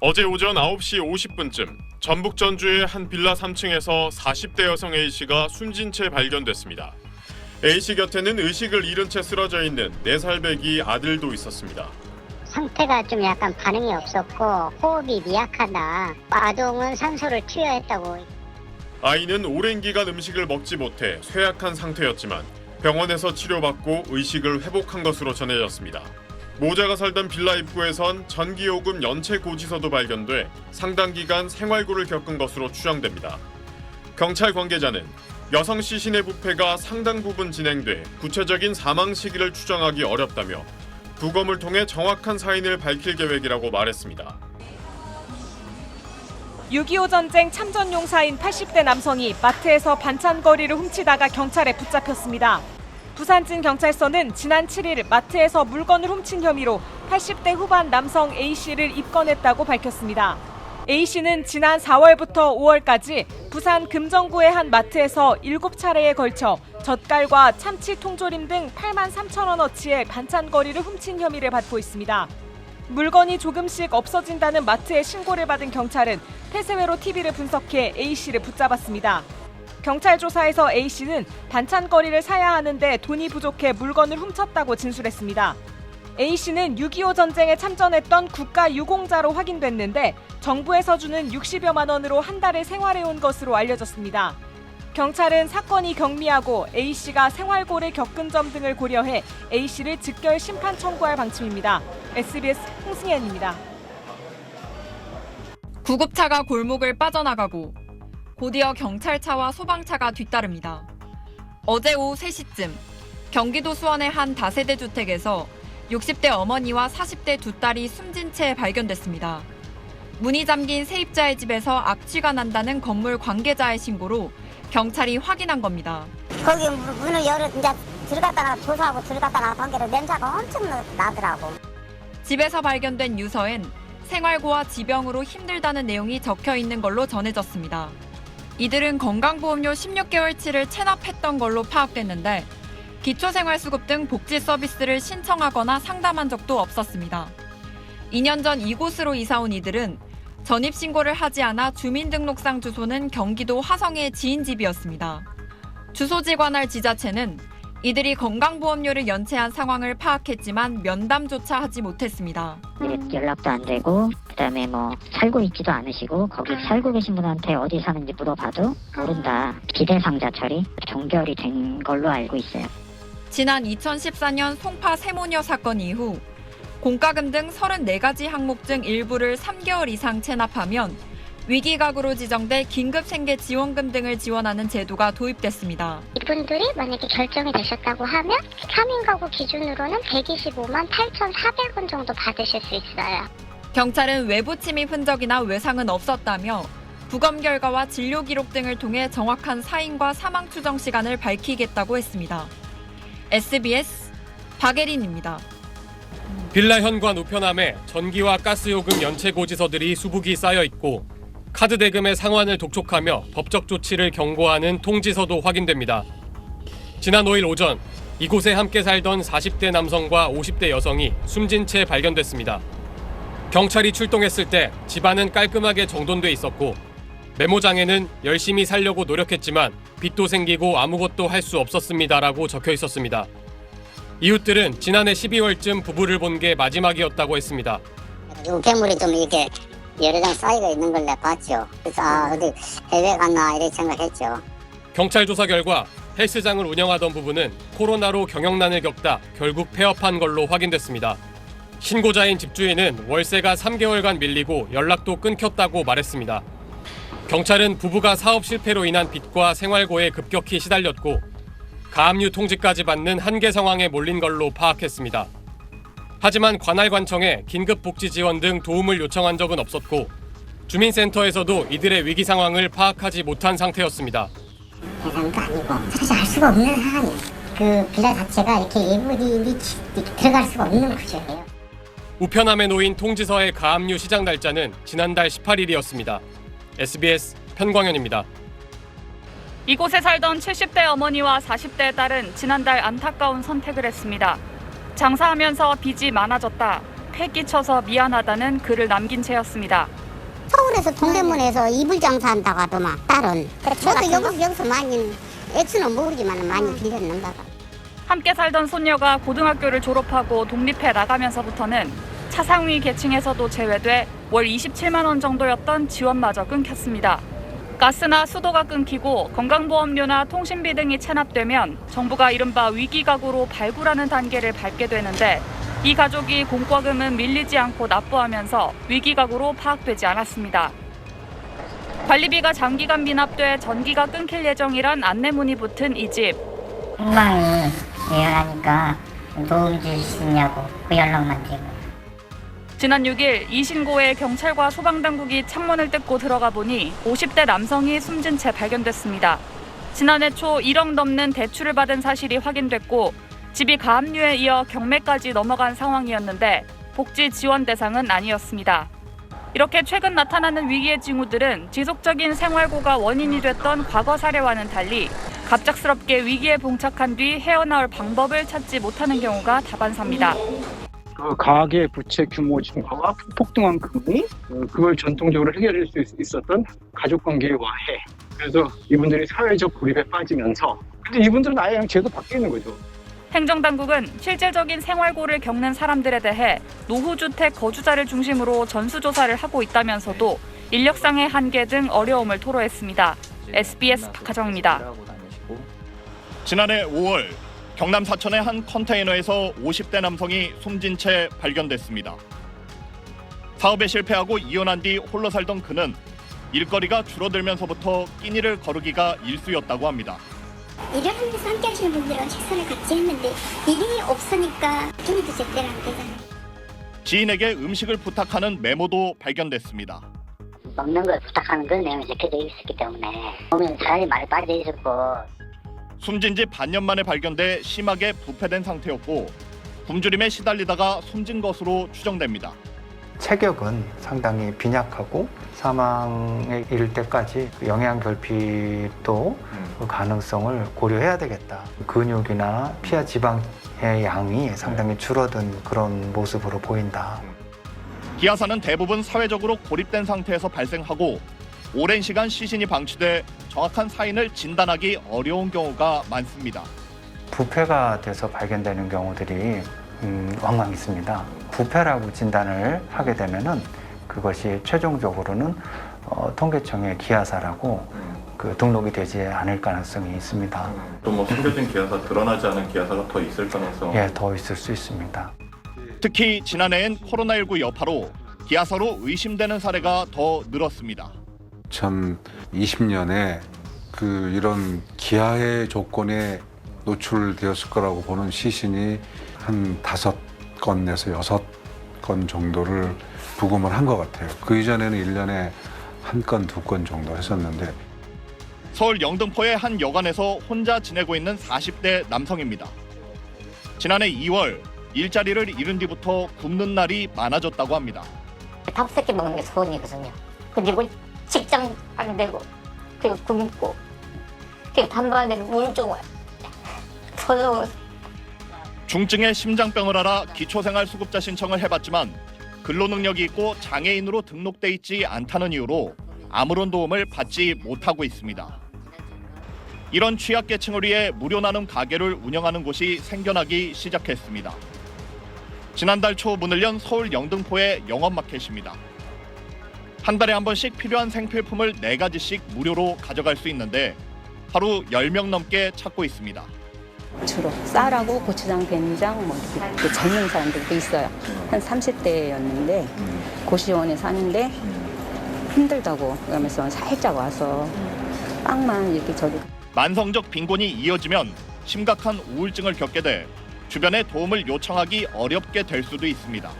어제 오전 9시 50분쯤 전북 전주의 한 빌라 3층에서 40대 여성 A씨가 숨진 채 발견됐습니다. A씨 곁에는 의식을 잃은 채 쓰러져 있는 4살 배기 아들도 있었습니다. 상태가 좀 약간 반응이 없었고 호흡이 미약하다. 아동은 산소를 투여했다고. 아이는 오랜 기간 음식을 먹지 못해 쇠약한 상태였지만 병원에서 치료받고 의식을 회복한 것으로 전해졌습니다. 모자가 살던 빌라 입구에선 전기요금 연체 고지서도 발견돼 상당 기간 생활고를 겪은 것으로 추정됩니다. 경찰 관계자는 여성 시신의 부패가 상당 부분 진행돼 구체적인 사망 시기를 추정하기 어렵다며 부검을 통해 정확한 사인을 밝힐 계획이라고 말했습니다. 6.25 전쟁 참전용사인 80대 남성이 마트에서 반찬거리를 훔치다가 경찰에 붙잡혔습니다. 부산진경찰서는 지난 7일 마트에서 물건을 훔친 혐의로 80대 후반 남성 A씨를 입건했다고 밝혔습니다. A씨는 지난 4월부터 5월까지 부산 금정구의 한 마트에서 7차례에 걸쳐 젓갈과 참치 통조림 등 8만 3천 원어치의 반찬거리를 훔친 혐의를 받고 있습니다. 물건이 조금씩 없어진다는 마트의 신고를 받은 경찰은 폐쇄회로 TV를 분석해 A씨를 붙잡았습니다. 경찰 조사에서 A씨는 반찬거리를 사야 하는데 돈이 부족해 물건을 훔쳤다고 진술했습니다. A씨는 6.25 전쟁에 참전했던 국가유공자로 확인됐는데 정부에서 주는 60여만 원으로 한 달을 생활해온 것으로 알려졌습니다. 경찰은 사건이 경미하고 A씨가 생활고를 겪은 점 등을 고려해 A씨를 즉결 심판 청구할 방침입니다. SBS 홍승현입니다. 구급차가 골목을 빠져나가고 곧이어 경찰차와 소방차가 뒤따릅니다. 어제 오후 3시쯤 경기도 수원의 한 다세대 주택에서 60대 어머니와 40대 두 딸이 숨진 채 발견됐습니다. 문이 잠긴 세입자의 집에서 악취가 난다는 건물 관계자의 신고로 경찰이 확인한 겁니다. 거기 문을 열어 이제 들어갔다가 조사하고 들어갔다가 관계로 냄새가 엄청 나더라고. 집에서 발견된 유서엔 생활고와 지병으로 힘들다는 내용이 적혀 있는 걸로 전해졌습니다. 이들은 건강보험료 16개월치를 체납했던 걸로 파악됐는데 기초생활수급 등 복지 서비스를 신청하거나 상담한 적도 없었습니다. 2년 전 이곳으로 이사온 이들은 전입신고를 하지 않아 주민등록상 주소는 경기도 화성의 지인 집이었습니다. 주소지 관할 지자체는 이들이 건강보험료를 연체한 상황을 파악했지만 면담조차 하지 못했습니다. 연락도 안 되고 그다음에 살고 있지도 않으시고 거기 살고 계신 분한테 어디 사는지 물어봐도 모른다. 기대상자 처리 종결이 된 걸로 알고 있어요. 지난 2014년 송파 세모녀 사건 이후 공과금 등 34가지 항목 중 일부를 3개월 이상 체납하면 위기가구로 지정돼 긴급생계지원금 등을 지원하는 제도가 도입됐습니다. 이분들이 만약에 결정이 되셨다고 하면 3인 가구 기준으로는 125만 8,400원 정도 받으실 수 있어요. 경찰은 외부 침입 흔적이나 외상은 없었다며 부검 결과와 진료 기록 등을 통해 정확한 사인과 사망 추정 시간을 밝히겠다고 했습니다. SBS 박예린입니다. 빌라 현관 우편함에 전기와 가스요금 연체 고지서들이 수북이 쌓여 있고 카드 대금의 상환을 독촉하며 법적 조치를 경고하는 통지서도 확인됩니다. 지난 5일 오전 이곳에 함께 살던 40대 남성과 50대 여성이 숨진 채 발견됐습니다. 경찰이 출동했을 때 집안은 깔끔하게 정돈돼 있었고 메모장에는 열심히 살려고 노력했지만 빚도 생기고 아무것도 할 수 없었습니다라고 적혀 있었습니다. 이웃들은 지난해 12월쯤 부부를 본 게 마지막이었다고 했습니다. 우편물이 좀 이렇게 여러 장 쌓여가 있는 걸 내가 봤죠. 그래서 어디 해외 갔나 이렇게 생각했죠. 경찰 조사 결과 헬스장을 운영하던 부부는 코로나로 경영난을 겪다 결국 폐업한 걸로 확인됐습니다. 신고자인 집주인은 월세가 3개월간 밀리고 연락도 끊겼다고 말했습니다. 경찰은 부부가 사업 실패로 인한 빚과 생활고에 급격히 시달렸고 가압류 통지까지 받는 한계 상황에 몰린 걸로 파악했습니다. 하지만 관할관청에 긴급복지 지원 등 도움을 요청한 적은 없었고 주민센터에서도 이들의 위기 상황을 파악하지 못한 상태였습니다. 대상도 아니고 사실 알 수가 없는 상황이에요. 그 빌라 자체가 이렇게 예물이 들어갈 수가 없는 구조예요. 우편함에 놓인 통지서의 가압류 시작 날짜는 지난달 18일이었습니다. SBS 편광현입니다. 이곳에 살던 70대 어머니와 40대 딸은 지난달 안타까운 선택을 했습니다. 장사하면서 빚이 많아졌다. 패 끼쳐서 미안하다는 글을 남긴 채였습니다. 서울에서 동대문에서 이불 장사한다고 하더만 딸은. 저도 여기서 많이 액수는 모르지만 많이 빌렸는가 봐. 함께 살던 손녀가 고등학교를 졸업하고 독립해 나가면서부터는 차상위 계층에서도 제외돼 월 27만 원 정도였던 지원마저 끊겼습니다. 가스나 수도가 끊기고 건강보험료나 통신비 등이 체납되면 정부가 이른바 위기가구로 발굴하는 단계를 밟게 되는데 이 가족이 공과금은 밀리지 않고 납부하면서 위기가구로 파악되지 않았습니다. 관리비가 장기간 미납돼 전기가 끊길 예정이란 안내문이 붙은 이 집. 흥망이 예언하니까 도움 주시냐고 그 연락만 드리고. 지난 6일 이 신고에 경찰과 소방당국이 창문을 뜯고 들어가 보니 50대 남성이 숨진 채 발견됐습니다. 지난해 초 1억 넘는 대출을 받은 사실이 확인됐고 집이 가압류에 이어 경매까지 넘어간 상황이었는데 복지 지원 대상은 아니었습니다. 이렇게 최근 나타나는 위기의 징후들은 지속적인 생활고가 원인이 됐던 과거 사례와는 달리 갑작스럽게 위기에 봉착한 뒤 헤어나올 방법을 찾지 못하는 경우가 다반사입니다. 그 가계 부채 규모 증가와 폭등한 금리, 그걸 전통적으로 해결할 수 있었던 가족관계의 와해. 그래서 이분들이 사회적 고립에 빠지면서 근데 이분들은 아예 그냥 제도 밖에 있는 거죠. 행정당국은 실질적인 생활고를 겪는 사람들에 대해 노후주택 거주자를 중심으로 전수조사를 하고 있다면서도 인력상의 한계 등 어려움을 토로했습니다. SBS 박하정입니다. 지난해 5월 경남 사천의 한 컨테이너에서 50대 남성이 숨진 채 발견됐습니다. 사업에 실패하고 이혼한 뒤 홀로 살던 그는 일거리가 줄어들면서부터 끼니를 거르기가 일쑤였다고 합니다. 일을 하면서 함께 하시는 분들은 식사를 같이 했는데 일이 없으니까 끼니도 제대로 안 되잖아요. 지인에게 음식을 부탁하는 메모도 발견됐습니다. 먹는 걸 부탁하는 그런 내용이 적혀져 있었기 때문에 보면 사람이 많이 빠져 있었고. 숨진 지 반년 만에 발견돼 심하게 부패된 상태였고 굶주림에 시달리다가 숨진 것으로 추정됩니다. 체격은 상당히 빈약하고 사망에 이를 때까지 영양결핍도 그 가능성을 고려해야 되겠다. 근육이나 피하 지방의 양이 상당히 줄어든 그런 모습으로 보인다. 기아사는 대부분 사회적으로 고립된 상태에서 발생하고 오랜 시간 시신이 방치돼 정확한 사인을 진단하기 어려운 경우가 많습니다. 부패가 돼서 발견되는 경우들이 왕왕 있습니다. 부패라고 진단을 하게 되면은 그것이 최종적으로는 통계청의 기아사라고 등록이 되지 않을 가능성이 있습니다. 또 뭐 숨겨진 기아사, 드러나지 않은 기아사가 더 있을 가능성? 예, 더 있을 수 있습니다. 특히 지난해엔 코로나19 여파로 기아사로 의심되는 사례가 더 늘었습니다. 2020년에 이런 기아의 조건에 노출되었을 거라고 보는 시신이 한 5건에서 6건 정도를 부검을 한 것 같아요. 그 이전에는 1년에 1건, 2건 정도 했었는데. 서울 영등포의 한 여관에서 혼자 지내고 있는 40대 남성입니다. 지난해 2월 일자리를 잃은 뒤부터 굶는 날이 많아졌다고 합니다. 밥새끼 먹는 게 소원이거든요. 그리고 직장 안 되고 그리고 굶고 그리고 단반에 우울증 저도 중증의 심장병을 앓아 기초생활수급자 신청을 해봤지만 근로능력이 있고 장애인으로 등록돼 있지 않다는 이유로 아무런 도움을 받지 못하고 있습니다. 이런 취약계층을 위해 무료 나눔 가게를 운영하는 곳이 생겨나기 시작했습니다. 지난달 초 문을 연 서울 영등포의 영업마켓입니다. 한 달에 한 번씩 필요한 생필품을 4가지씩 무료로 가져갈 수 있는데 하루 10명 넘게 찾고 있습니다. 주로 쌀하고 고추장, 된장 이렇게 젊은 사람들도 있어요. 한 30대였는데 고시원에 사는데 힘들다고 그러면서 살짝 와서 빵만 이렇게 만성적 빈곤이 이어지면 심각한 우울증을 겪게 돼 주변에 도움을 요청하기 어렵게 될 수도 있습니다.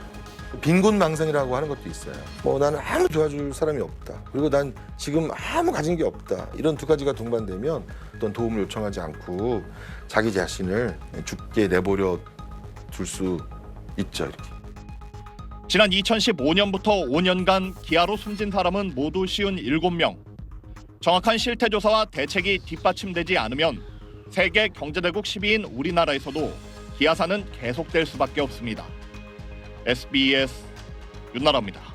빈곤망상이라고 하는 것도 있어요. 나는 아무 도와줄 사람이 없다. 그리고 난 지금 아무 가진 게 없다. 이런 두 가지가 동반되면 어떤 도움을 요청하지 않고 자기 자신을 죽게 내버려 둘 수 있죠. 이렇게. 지난 2015년부터 5년간 기아로 숨진 사람은 모두 57명. 정확한 실태조사와 대책이 뒷받침되지 않으면 세계 경제대국 10위인 우리나라에서도 기아사는 계속될 수밖에 없습니다. SBS 윤나라입니다.